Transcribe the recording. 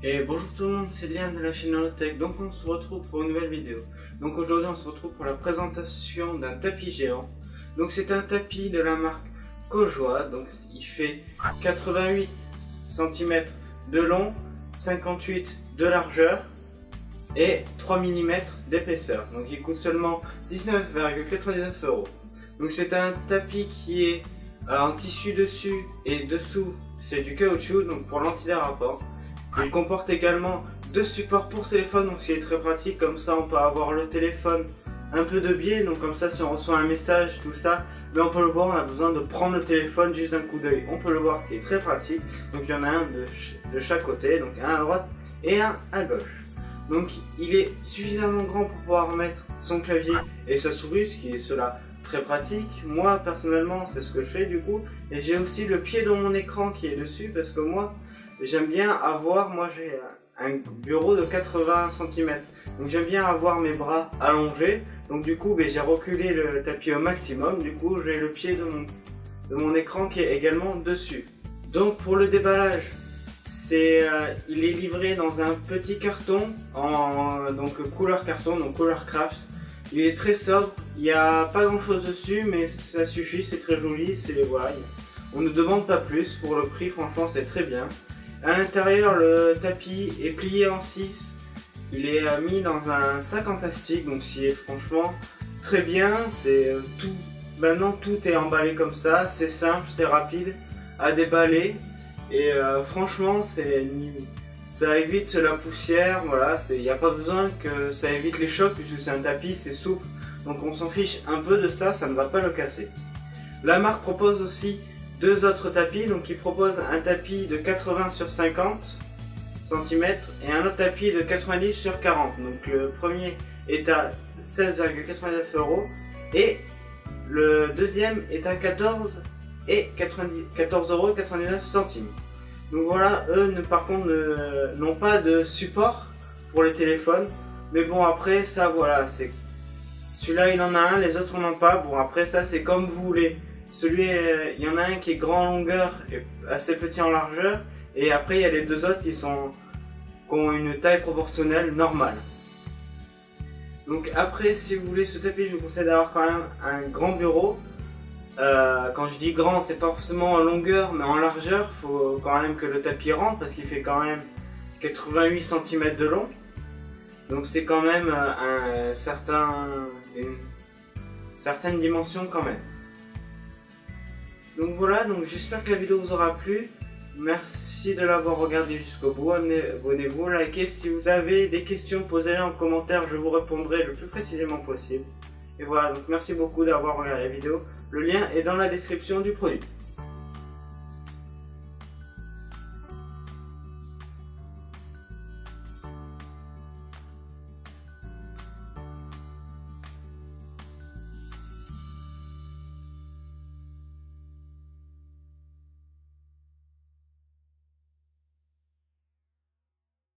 Et bonjour tout le monde, c'est Liam de la chaîne Holotech. Donc on se retrouve pour une nouvelle vidéo. Donc aujourd'hui on se retrouve pour la présentation d'un tapis géant. Donc c'est un tapis de la marque Cojoa. Donc il fait 88 cm de long, 58 de largeur et 3 mm d'épaisseur. Donc il coûte seulement 19,99 €. Donc c'est un tapis qui est en tissu dessus et dessous c'est du caoutchouc, donc pour l'antidérapant. Il comporte également deux supports pour téléphone, donc c'est très pratique, comme ça on peut avoir le téléphone un peu de biais, donc comme ça si on reçoit un message, tout ça, mais on peut le voir, on a besoin de prendre le téléphone juste d'un coup d'œil, on peut le voir, ce qui est très pratique. Donc il y en a un de chaque côté, donc un à droite et un à gauche. Donc il est suffisamment grand pour pouvoir mettre son clavier et sa souris, ce qui est cela très pratique. Moi personnellement c'est ce que je fais du coup, et j'ai aussi le pied dans mon écran qui est dessus parce que moi j'aime bien avoir, j'ai un bureau de 80 cm, donc j'aime bien avoir mes bras allongés, donc du coup j'ai reculé le tapis au maximum, du coup j'ai le pied de mon écran qui est également dessus. Donc pour le déballage, il est livré dans un petit carton, donc couleur carton, donc couleur craft. Il est très sobre, il n'y a pas grand chose dessus mais ça suffit, c'est très joli, voilà, on ne demande pas plus, pour le prix franchement c'est très bien. À l'intérieur, le tapis est plié en 6, il est mis dans un sac en plastique, donc c'est franchement très bien, maintenant tout est emballé comme ça, c'est simple, c'est rapide à déballer, et franchement ça évite la poussière, voilà, il n'y a pas besoin que ça évite les chocs puisque c'est un tapis, c'est souple, donc on s'en fiche un peu de ça, ça ne va pas le casser. La marque propose aussi deux autres tapis, donc ils proposent un tapis de 80 sur 50 cm et un autre tapis de 90 sur 40. Donc le premier est à 16,89 € et le deuxième est à 14,99 €. Donc voilà, eux par contre n'ont pas de support pour les téléphones, mais bon après ça voilà, celui-là il en a un, les autres n'en ont pas. Bon après ça c'est comme vous voulez. Il y en a un qui est grand en longueur et assez petit en largeur, et après il y a les deux autres qui ont une taille proportionnelle normale. Donc après, si vous voulez ce tapis, je vous conseille d'avoir quand même un grand bureau. Quand je dis grand, c'est pas forcément en longueur, mais en largeur, il faut quand même que le tapis rentre parce qu'il fait quand même 88 cm de long. Donc c'est quand même une certaine dimension quand même. Donc voilà, j'espère que la vidéo vous aura plu. Merci de l'avoir regardé jusqu'au bout. Abonnez-vous, likez. Si vous avez des questions, posez-les en commentaire, je vous répondrai le plus précisément possible. Et voilà, donc merci beaucoup d'avoir regardé la vidéo. Le lien est dans la description du produit.